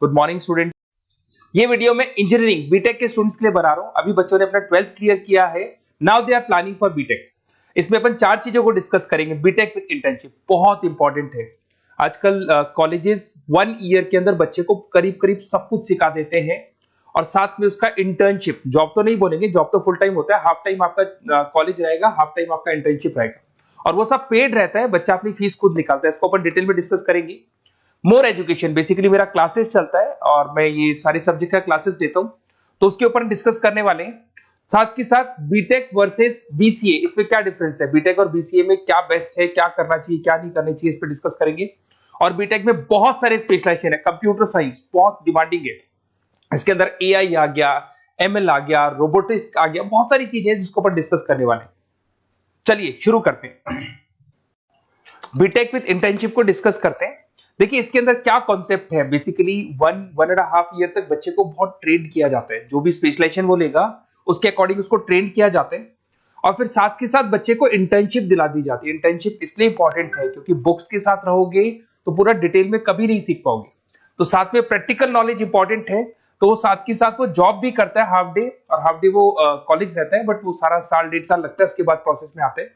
Good morning student. ये video मैं engineering BTech के स्टूडेंट्स के लिए बना रहा हूं। अभी बच्चों ने अपना 12th क्लियर किया है, now they are planning for BTech. इसमें अपन 4 चीजों को डिस्कस करेंगे। बीटेक विद इंटर्नशिप बहुत इंपॉर्टेंट है। आजकल कॉलेजेस 1 ईयर के अंदर बच्चे को करीब करीब सब कुछ सिखा देते हैं और साथ में उसका इंटर्नशिप, जॉब तो नहीं बोलेंगे, जॉब तो फुल टाइम होता है, हाफ टाइम आपका कॉलेज रहेगा, हाफ टाइम आपका इंटर्नशिप रहेगा और वो सब पेड रहता है। बच्चा अपनी फीस खुद निकालता है। इसको अपन डिटेल में डिस्कस करेंगे। मोर एजुकेशन, बेसिकली मेरा क्लासेस चलता है और मैं ये सारे सब्जेक्ट का क्लासेस देता हूं, तो उसके ऊपर डिस्कस करने वाले हैं। साथ के साथ बीटेक वर्सेस बीसीए, इसमें क्या डिफरेंस है, बीटेक और बीसीए में क्या बेस्ट है, क्या करना चाहिए, क्या नहीं करना चाहिए, इस पर डिस्कस करेंगे। और बीटेक में बहुत सारे स्पेशलाइजेशन है। कंप्यूटर साइंस बहुत डिमांडिंग है, इसके अंदर एआई आ गया, एमएल आ गया, रोबोटिक्स आ गया, बहुत सारी चीजें हैं जिसको अपन डिस्कस करने वाले हैं। चलिए शुरू करते हैं। बीटेक विद इंटर्नशिप को डिस्कस करते हैं। देखिए इसके अंदर क्या कॉन्सेप्ट है। बेसिकली 1.5 ईयर तक बच्चे को बहुत ट्रेन किया जाता है। जो भी स्पेशलाइजेशन वो लेगा उसके अकॉर्डिंग उसको ट्रेन किया जाता है और फिर साथ के साथ बच्चे को इंटर्नशिप दिला दी जाती है। इंटर्नशिप इसलिए इंपॉर्टेंट है क्योंकि बुक्स के साथ रहोगे तो पूरा डिटेल में कभी नहीं सीख पाओगे, तो साथ में प्रैक्टिकल नॉलेज इंपॉर्टेंट है। तो वो साथ के साथ वो जॉब भी करता है हाफ डे, और हाफ डे वो कॉलेज रहता है, बट वो सारा साल 1.5 साल लगता है, उसके बाद प्रोसेस में आते हैं।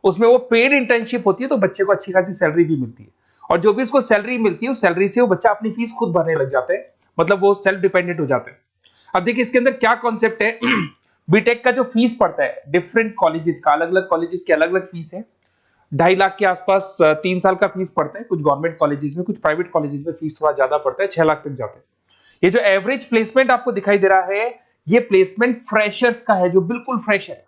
उसमें वो पेड इंटर्नशिप होती है, तो बच्चे को अच्छी खासी सैलरी भी मिलती है और जो भी उसको सैलरी मिलती है उस सैलरी से वो बच्चा अपनी फीस खुद भरने लग जाता है, मतलब वो सेल्फ डिपेंडेंट हो जाते हैं। अब देखिए इसके अंदर क्या कॉन्सेप्ट है। बीटेक का जो फीस पड़ता है डिफरेंट कॉलेजेस का, अलग अलग कॉलेजेस की अलग अलग फीस है। 2.5 लाख के आसपास 3 साल का फीस पड़ता है। कुछ गवर्नमेंट कॉलेजेस में, कुछ प्राइवेट कॉलेजेस में फीस थोड़ा ज्यादा पड़ता है, 6 लाख तक जाता है। ये जो एवरेज प्लेसमेंट आपको दिखाई दे रहा है, ये प्लेसमेंट फ्रेशर्स का है, जो बिल्कुल फ्रेश है।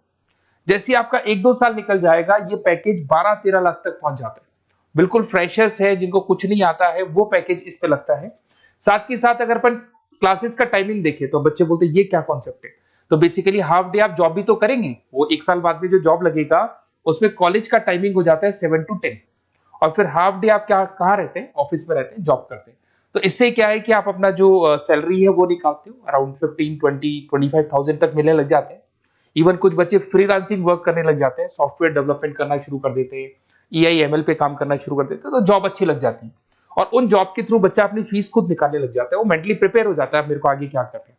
जैसे आपका 1-2 साल निकल जाएगा, ये पैकेज 12-13 लाख तक पहुंच जाता है। बिल्कुल फ्रेशर्स है, जिनको कुछ नहीं आता है, वो पैकेज इस पे लगता है। साथ के साथ अगर अपन क्लासेस का टाइमिंग देखें तो बच्चे बोलते हैं ये क्या कॉन्सेप्ट है। तो बेसिकली हाफ डे आप जॉब भी तो करेंगे, वो 1 साल बाद में जो जॉब लगेगा उसमें कॉलेज का टाइमिंग हो जाता है 7 to 10, और फिर हाफ डे आप क्या कहाँ रहते हैं, ऑफिस में रहते हैं, जॉब करते हैं। तो इससे क्या है कि आप अपना जो सैलरी है वो निकालते हो, अराउंड 15-20-25,000 तक मिलने लग जाते हैं। इवन कुछ बच्चे फ्रीलांसिंग वर्क करने लग जाते हैं, सॉफ्टवेयर डेवलपमेंट करना शुरू कर देते हैं, एआई एमएल पे काम करना शुरू कर देते हैं, तो जॉब अच्छी लग जाती है और उन जॉब के थ्रू बच्चा अपनी फीस खुद निकालने लग जाता है। वो मेंटली प्रिपेयर हो जाता है, मेरे को आगे क्या करना है।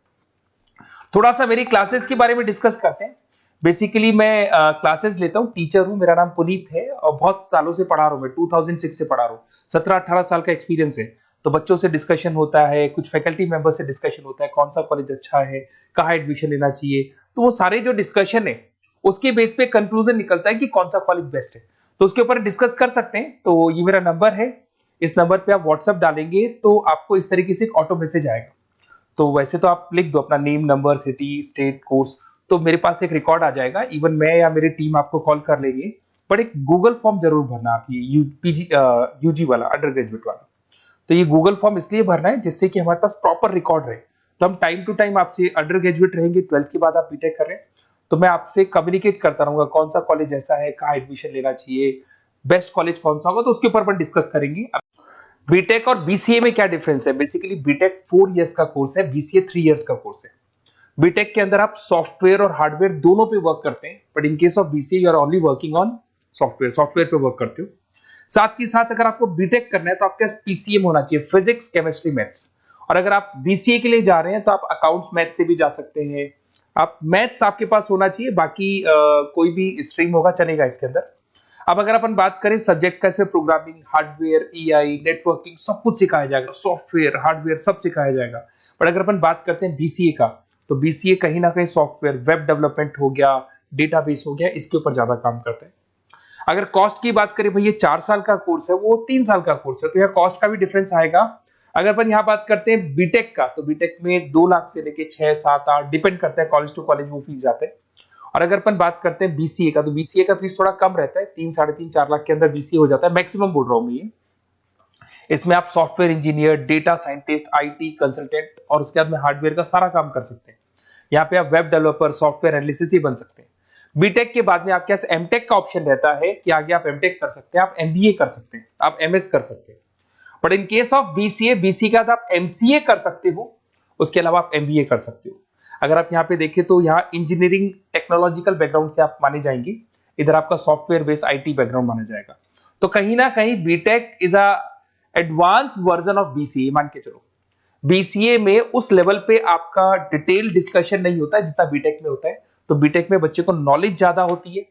थोड़ा सा मेरी क्लासेस के बारे में डिस्कस करते हैं। बेसिकली मैं क्लासेस लेता हूँ, टीचर हूँ, मेरा नाम पुनीत है और बहुत सालों से पढ़ा रहा हूँ मैं, 2006 से पढ़ा रहा हूँ, 17-18 साल का एक्सपीरियंस है। तो बच्चों से डिस्कशन होता है, कुछ फैकल्टी मेंबर से डिस्कशन होता है, कौन सा कॉलेज अच्छा है, कहाँ एडमिशन लेना चाहिए। तो वो सारे जो डिस्कशन है उसके बेस पे कंक्लूजन निकलता है कि कौन सा कॉलेज बेस्ट है, तो उसके ऊपर डिस्कस कर सकते हैं। तो ये मेरा नंबर है, इस नंबर पे आप व्हाट्सएप डालेंगे तो आपको इस तरीके से एक ऑटो मैसेज आएगा। तो वैसे तो आप लिख दो अपना name, number, city, state, course, तो मेरे पास एक रिकॉर्ड आ जाएगा। इवन मैं या मेरी टीम आपको कॉल कर लेंगे, बट एक गूगल फॉर्म जरूर भरना आप, ये यूजी वाला, अंडर ग्रेजुएट वाला। तो ये गूगल फॉर्म इसलिए भरना है जिससे कि हमारे पास प्रॉपर रिकॉर्ड रहे। तो हम टाइम टू टाइम आपसे, अंडर ग्रेजुएट रहेंगे, 12th के बाद आप बीटेक कर रहे हैं, तो मैं आपसे कम्युनिकेट करता रहूंगा कौन सा कॉलेज ऐसा है, कहाँ एडमिशन लेना चाहिए, बेस्ट कॉलेज कौन सा होगा, तो उसके ऊपर अपन डिस्कस करेंगे। बीटेक और बीसीए में क्या डिफरेंस है। बेसिकली बीटेक 4 इयर्स का कोर्स है, बीसीए 3 इयर्स का कोर्स है। बीटेक के अंदर आप सॉफ्टवेयर और हार्डवेयर दोनों पे वर्क करते हैं, but in case of BCA you are only working on software पे वर्क करते हो। साथ के साथ अगर आपको बीटेक करना है तो आपके पास पीसीएम होना चाहिए, फिजिक्स, केमिस्ट्री, मैथ्स। और अगर आप बीसीए के लिए जा रहे हैं तो आप अकाउंट्स मैथ से भी जा सकते हैं। आप मैथ्स आपके पास होना चाहिए, बाकी कोई भी स्ट्रीम होगा चलेगा इसके अंदर। अब अगर अपन बात करें सब्जेक्ट का, इसमें प्रोग्रामिंग, हार्डवेयर, एआई, नेटवर्किंग सब कुछ सिखाया जाएगा, सॉफ्टवेयर, हार्डवेयर सब सिखाया जाएगा। पर अगर अपन बात करते हैं बीसीए का, तो बीसीए कहीं ना कहीं सॉफ्टवेयर, वेब डेवलपमेंट हो गया, डेटाबेस हो गया, इसके ऊपर ज्यादा काम करते हैं। अगर कॉस्ट की बात करें, भाई ये 4 साल का कोर्स है, वो 3 साल का कोर्स है, तो यहाँ कॉस्ट का भी डिफरेंस आएगा। अगर अपन यहाँ बात करते हैं बीटेक का, तो बीटेक में 2 लाख से लेके 6, 7, 8 डिपेंड करता है, कॉलेज टू कॉलेज वो फीस जाते हैं। और अगर अपन बात करते हैं बीसीए का, तो बीसीए का फीस थोड़ा कम रहता है, 3, 3.5, 4 लाख के अंदर बीसीए हो जाता है, मैक्सिमम बोल रहा हूँ मैं ये। इसमें आप software engineer, data scientist, IT consultant और उसके बाद में हार्डवेयर का सारा काम कर सकते हैं। यहाँ पे आप वेब डेवलपर, सॉफ्टवेयर एनालिसिस ही बन सकते हैं। बीटेक के बाद में आपके पास एमटेक का ऑप्शन रहता है कि आगे आप एमटेक कर सकते हैं, आप एमबीए कर सकते हैं, आप एमएस कर सकते हैं। But in case of BCA, BCA के बाद आप एमसीए कर सकते हो, उसके अलावा आप एमबीए कर सकते हो। अगर आप यहाँ पे देखें तो यहाँ इंजीनियरिंग टेक्नोलॉजिकल बैकग्राउंड से आप माने जाएंगे, इधर आपका सॉफ्टवेयर बेस्ड आईटी बैकग्राउंड माना जाएगा। तो कहीं ना कहीं BTech is a advance version of BCA, मान के चलो। बीसीए में उस लेवल पे आपका डिटेल डिस्कशन नहीं होता है जितना बीटेक में होता है। तो बीटेक में बच्चे को नॉलेज ज्यादा होती है,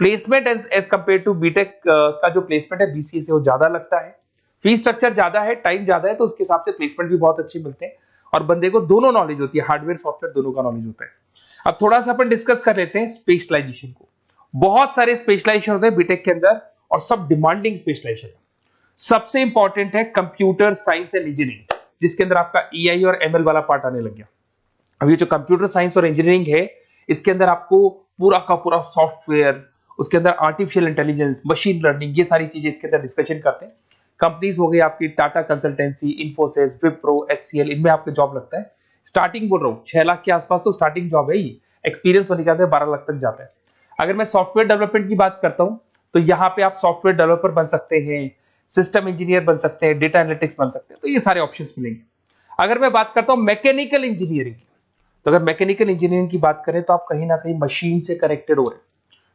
placement as compare to BTech का जो प्लेसमेंट है बीसीए से वो ज्यादा लगता है, फीस स्ट्रक्चर ज्यादा है, टाइम ज्यादा है, तो उसके हिसाब से प्लेसमेंट भी बहुत अच्छे मिलते हैं और बंदे को दोनों नॉलेज होती है, हार्डवेयर सॉफ्टवेयर दोनों का नॉलेज होता है। अब थोड़ा सा अपन डिस्कस कर लेते हैं स्पेशलाइजेशन को। बहुत सारे स्पेशलाइजेशन होते हैं बीटेक के अंदर और सब डिमांडिंग स्पेशलाइजेशन है। सबसे इंपॉर्टेंट है कंप्यूटर साइंस एंड इंजीनियरिंग, जिसके अंदर आपका ईआई और एमएल वाला पार्ट आने लग गया। अब ये जो कंप्यूटर साइंस और इंजीनियरिंग है, इसके अंदर आपको पूरा का पूरा सॉफ्टवेयर, उसके अंदर आर्टिफिशियल इंटेलिजेंस, मशीन लर्निंग, ये सारी चीजें इसके अंदर डिस्कशन करते हैं। कंपनीज हो गई आपकी टाटा कंसल्टेंसी, इन्फोसिस, विप्रो, एचसीएल, इनमें आपका जॉब लगता है। स्टार्टिंग बोल रहा हूँ 6 लाख के आसपास तो स्टार्टिंग जॉब है ही, एक्सपीरियंस होने के बाद 12 लाख तक जाता है। अगर मैं सॉफ्टवेयर डेवलपमेंट की बात करता हूँ तो यहाँ पे आप सॉफ्टवेयर डेवलपर बन सकते हैं, सिस्टम इंजीनियर बन सकते हैं, डेटा एनालिटिक्स बन सकते हैं, तो ये सारे ऑप्शंस मिलेंगे। अगर मैं बात करता हूँ मैकेनिकल इंजीनियरिंग की, तो अगर मैकेनिकल इंजीनियरिंग की बात करें तो आप कहीं ना कहीं मशीन से कनेक्टेड हो रहे हैं।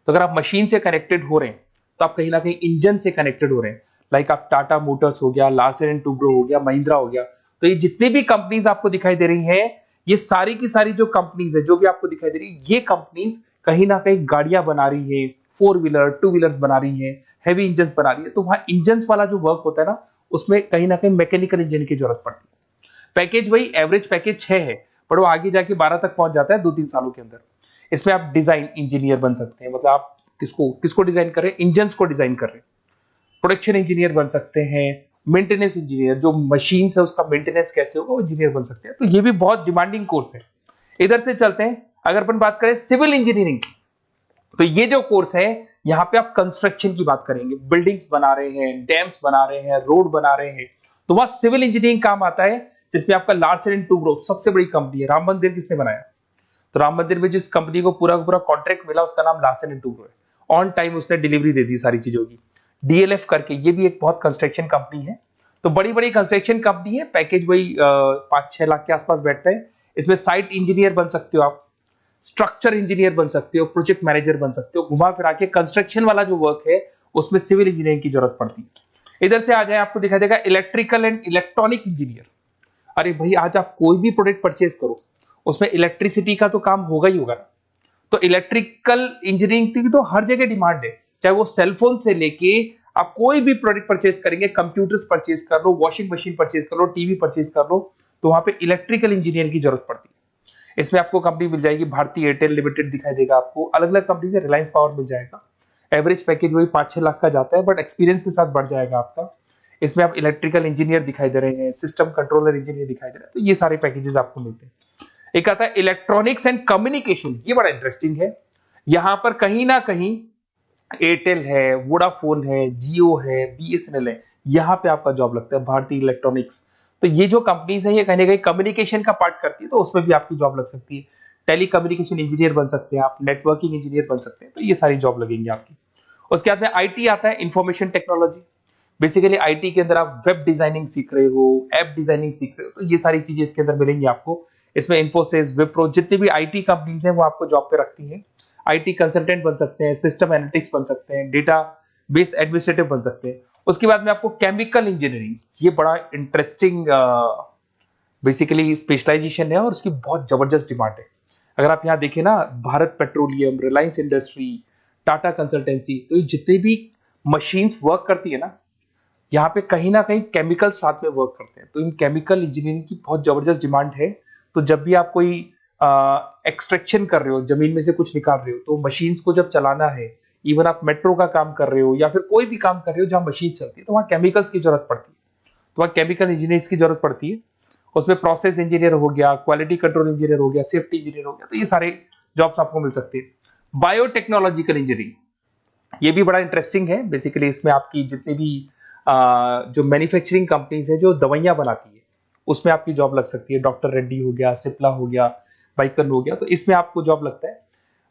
तो अगर आप मशीन से कनेक्टेड हो रहे हैं तो आप कहीं ना कहीं इंजन से कनेक्टेड हो रहे हैं। लाइक आप टाटा मोटर्स हो गया, लार्सन एंड टुब्रो हो गया, महिंद्रा हो गया, तो ये जितनी भी कंपनीज आपको दिखाई दे रही हैं, ये सारी की सारी जो कंपनीज है, जो भी आपको दिखाई दे रही है, ये कंपनीज कहीं ना कहीं गाड़ियां बना रही है, 4 व्हीलर 2 व्हीलर्स बना रही है, हैवी इंजन बना रही है। तो वहां इंजन वाला जो वर्क होता है ना, उसमें कहीं ना कहीं मैकेनिकल इंजीनियर की जरूरत पड़ती है। पैकेज वही एवरेज पैकेज 6 है, पर वो आगे जाके 12 तक पहुंच जाता है 2-3 सालों के अंदर। इसमें आप डिजाइन इंजीनियर बन सकते हैं, मतलब आप किसको डिजाइन कर रहे हैं, इंजन को डिजाइन कर रहे हैं। प्रोडक्शन इंजीनियर बन सकते हैं, मेंटेनेंस इंजीनियर, जो मशीन है उसका मेंटेनेंस कैसे होगा वो इंजीनियर बन सकते हैं। तो ये भी बहुत डिमांडिंग कोर्स है। इधर से चलते हैं, अगर अपन बात करें सिविल इंजीनियरिंग की, तो ये जो कोर्स है यहाँ पे आप कंस्ट्रक्शन की बात करेंगे, बिल्डिंग्स बना रहे हैं, डैम्स बना रहे हैं, रोड बना रहे हैं, तो वहां सिविल इंजीनियरिंग काम आता है। जिसमें आपका लार्सन एंड टुब्रो सबसे बड़ी कंपनी है। राम मंदिर किसने बनाया? तो राम मंदिर में जिस कंपनी को पूरा का पूरा कॉन्ट्रैक्ट मिला उसका नाम लार्सन एंड टुब्रो है। ऑन टाइम उसने डिलीवरी दे दी सारी चीजों की। डीएलएफ करके ये भी एक बहुत कंस्ट्रक्शन कंपनी है। तो बड़ी बड़ी कंस्ट्रक्शन कंपनी है, पैकेज वही 5-6 लाख के आसपास बैठता है। इसमें साइट इंजीनियर बन सकते हो आप, स्ट्रक्चर इंजीनियर बन सकते हो, प्रोजेक्ट मैनेजर बन सकते हो। घुमा फिरा के कंस्ट्रक्शन वाला जो वर्क है उसमें सिविल इंजीनियरिंग की जरूरत पड़ती है। इधर से आ जाए, आपको दिखाई देगा इलेक्ट्रिकल एंड इलेक्ट्रॉनिक इंजीनियर। अरे भाई, आज आप कोई भी प्रोडक्ट परचेज करो उसमें इलेक्ट्रिसिटी का तो काम होगा ही होगा। तो इलेक्ट्रिकल इंजीनियरिंग की तो हर जगह डिमांड है, चाहे वो सेलफोन से लेके आप कोई भी प्रोडक्ट परचेज करेंगे, कंप्यूटर्स परचेज कर लो, वॉशिंग मशीन परचेज कर लो, टीवी परचेज कर लो, तो वहां पे इलेक्ट्रिकल इंजीनियर की जरूरत पड़ती है। इसमें आपको कंपनी मिल जाएगी, भारतीय एयरटेल लिमिटेड दिखाई देगा आपको, अलग अलग कंपनी से, रिलायंस पावर मिल जाएगा। एवरेज पैकेज वही 5-6 लाख का जाता है, बट एक्सपीरियंस के साथ बढ़ जाएगा आपका। इसमें आप इलेक्ट्रिकल इंजीनियर दिखाई दे रहे हैं, सिस्टम कंट्रोलर इंजीनियर दिखाई दे रहे हैं, तो ये सारे पैकेजेस आपको मिलते हैं। एक आता है इलेक्ट्रॉनिक्स एंड कम्युनिकेशन, ये बड़ा इंटरेस्टिंग है। यहां पर कहीं ना कहीं एयरटेल है, वोडाफोन है, जियो है, बीएसएनएल है, यहां पे आपका जॉब लगता है, भारतीय इलेक्ट्रॉनिक्स। तो ये जो कंपनीज है ये कहीं ना कहीं कम्युनिकेशन का पार्ट करती है, तो उसमें भी आपकी जॉब लग सकती है। टेली कम्युनिकेशन इंजीनियर बन सकते हैं आप, नेटवर्किंग इंजीनियर बन सकते हैं, तो ये सारी जॉब लगेंगी आपकी। उसके बाद में आईटी आता है, इंफॉर्मेशन टेक्नोलॉजी। बेसिकली आईटी के अंदर आप वेब डिजाइनिंग सीख रहे हो, ऐप डिजाइनिंग सीख रहे हो, तो ये सारी चीजें इसके अंदर मिलेंगी आपको। इसमें इन्फोसिस, विप्रो, जितनी भी आईटी कंपनीज हैं वो आपको जॉब पे रखती हैं। आईटी कंसल्टेंट बन सकते हैं, सिस्टम एनालिटिक्स बन सकते हैं, डेटा बेस एडमिनिस्ट्रेटिव बन सकते हैं। उसके बाद में आपको केमिकल इंजीनियरिंग, ये बड़ा इंटरेस्टिंग बेसिकली स्पेशलाइजेशन है और उसकी बहुत जबरदस्त डिमांड है। अगर आप यहाँ देखें ना, Bharat petroleum, Reliance industry, Tata consultancy, तो ये जितनी भी मशीन्स वर्क करती है ना, यहाँ पे कहीं ना कहीं केमिकल साथ में वर्क करते हैं। तो इन केमिकल इंजीनियरिंग की बहुत जबरदस्त डिमांड है। तो जब भी आप कोई एक्सट्रैक्शन कर रहे हो, जमीन में से कुछ निकाल रहे हो, तो मशीन्स को जब चलाना है, इवन आप मेट्रो का काम कर रहे हो या फिर कोई भी काम कर रहे हो जहां मशीन चलती है, तो वहां केमिकल्स की जरूरत पड़ती है, तो वहां केमिकल इंजीनियर्स की जरूरत पड़ती है। उसमें प्रोसेस इंजीनियर हो गया, क्वालिटी कंट्रोल इंजीनियर हो गया, सेफ्टी इंजीनियर हो गया, तो ये सारे जॉब्स आपको मिल सकते हैं। बायोटेक्नोलॉजिकल इंजीनियरिंग, ये भी बड़ा इंटरेस्टिंग है। बेसिकली इसमें आपकी जितनी भी जो मैन्युफैक्चरिंग कंपनीज है जो दवाइयां बनाती है, उसमें आपकी जॉब लग सकती है। डॉक्टर रेड्डी हो गया, सिप्ला हो गया, बाइकन हो गया, तो इसमें आपको जॉब लगता है।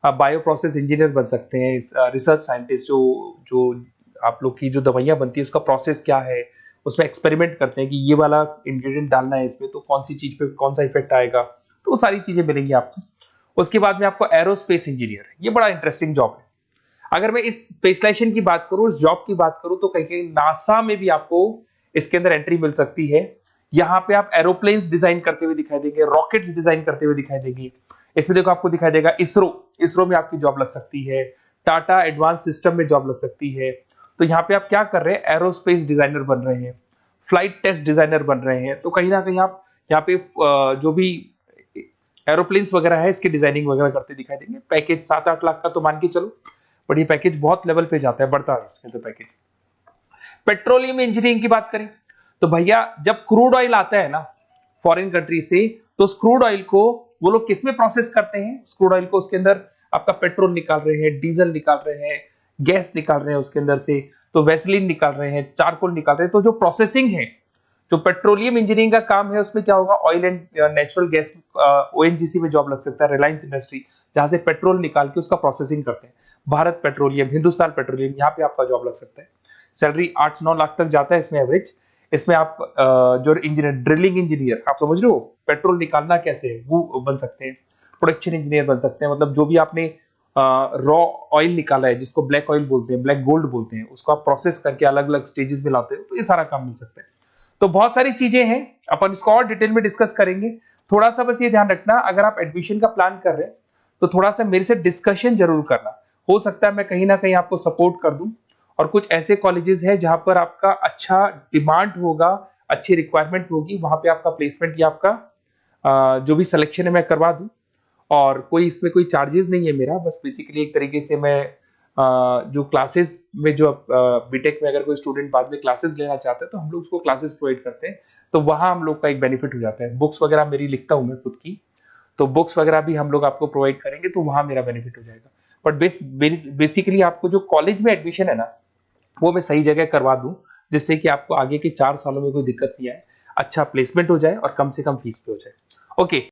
आप बायो प्रोसेस इंजीनियर बन सकते हैं, रिसर्च साइंटिस्ट, जो आप लोग की जो दवाइयां बनती है उसका प्रोसेस क्या है, उसमें एक्सपेरिमेंट करते हैं कि ये वाला इंग्रेडिएंट डालना है इसमें तो कौन सी चीज पे कौन सा इफेक्ट आएगा, तो वो सारी चीजें मिलेंगी आपको। उसके बाद में आपको एरोस्पेस इंजीनियर, ये बड़ा इंटरेस्टिंग जॉब है। अगर मैं इस स्पेशलाइजेशन की बात करूं, इस जॉब की बात करूं, तो कहीं कहीं नासा में भी आपको इसके अंदर एंट्री मिल सकती है। यहाँ पे आप एरोप्लेन्स डिजाइन करते हुए दिखाई देंगे, रॉकेट्स डिजाइन करते हुए दिखाई देंगे। इसमें देखो आपको दिखाई देगा इसरो में आपकी जॉब लग सकती है, टाटा एडवांस सिस्टम में जॉब लग सकती है। तो यहाँ पे आप क्या कर रहे हैं, एरोस्पेस डिजाइनर बन रहे हैं, फ्लाइट टेस्ट डिजाइनर बन रहे हैं। तो कहीं ना कहीं आप यहाँ पे जो भी एरोप्लेन्स वगैरह है इसकी डिजाइनिंग वगैरह करते दिखाई देंगे। पैकेज 7-8 लाख का तो मान के चलो, बट ये पैकेज बहुत लेवल पे जाता है, बढ़ता है इसमें तो पैकेज। पेट्रोलियम इंजीनियरिंग की बात करें तो भैया जब क्रूड ऑयल आता है ना फॉरेन कंट्री से, तो उस क्रूड ऑयल को वो लोग किसमें प्रोसेस करते हैं, उस क्रूड ऑयल को उसके अंदर आपका पेट्रोल निकाल रहे हैं, डीजल निकाल रहे हैं, गैस निकाल रहे हैं उसके अंदर से, तो वैसलीन निकाल रहे हैं, चारकोल निकाल रहे हैं। तो जो प्रोसेसिंग है, जो पेट्रोलियम इंजीनियरिंग का काम है, उसमें क्या होगा, oil and natural gas, ONGC में जॉब लग सकता है, रिलायंस इंडस्ट्री, जहां से पेट्रोल निकाल के उसका प्रोसेसिंग करते हैं, भारत पेट्रोलियम, हिंदुस्तान पेट्रोलियम, यहाँ पे आपका जॉब लग सकता है। सैलरी 8-9 लाख तक जाता है इसमें एवरेज। इसमें आप जो इंजीनियर, ड्रिलिंग इंजीनियर, आप समझ रहे हो पेट्रोल निकालना कैसे है, वो बन सकते हैं। प्रोडक्शन इंजीनियर बन सकते हैं, मतलब जो भी आपने रॉ ऑयल निकाला है, जिसको ब्लैक ऑयल बोलते हैं, ब्लैक गोल्ड बोलते हैं, उसको आप प्रोसेस करके अलग अलग स्टेजेस में लाते हो, तो ये सारा काम मिल सकता है। तो बहुत सारी चीजें हैं, अपन इसको और डिटेल में डिस्कस करेंगे। थोड़ा सा बस ये ध्यान रखना, अगर आप एडमिशन का प्लान कर रहे हैं तो थोड़ा सा मेरे से डिस्कशन जरूर करना। हो सकता है मैं कहीं ना कहीं आपको सपोर्ट कर दूं, और कुछ ऐसे कॉलेजेस हैं जहां पर आपका अच्छा डिमांड होगा, अच्छी रिक्वायरमेंट होगी, वहां पे आपका प्लेसमेंट या आपका जो भी सिलेक्शन है मैं करवा दूं। और कोई इसमें कोई चार्जेस नहीं है मेरा, बस बेसिकली एक तरीके से मैं जो क्लासेस में, जो बीटेक में अगर कोई स्टूडेंट बाद में क्लासेस लेना चाहता है तो हम लोग उसको क्लासेस प्रोवाइड करते हैं, तो वहां हम लोग का एक बेनिफिट हो जाता है। बुक्स वगैरह मेरी लिखता हूं मैं खुद की, तो बुक्स वगैरह भी हम लोग आपको प्रोवाइड करेंगे, तो वहां मेरा बेनिफिट हो जाएगा। बट बेसिकली आपको जो कॉलेज में एडमिशन है ना, वो मैं सही जगह करवा दूं, जिससे कि आपको आगे के 4 सालों में कोई दिक्कत नहीं आए, अच्छा प्लेसमेंट हो जाए और कम से कम फीस पे हो जाए। ओके।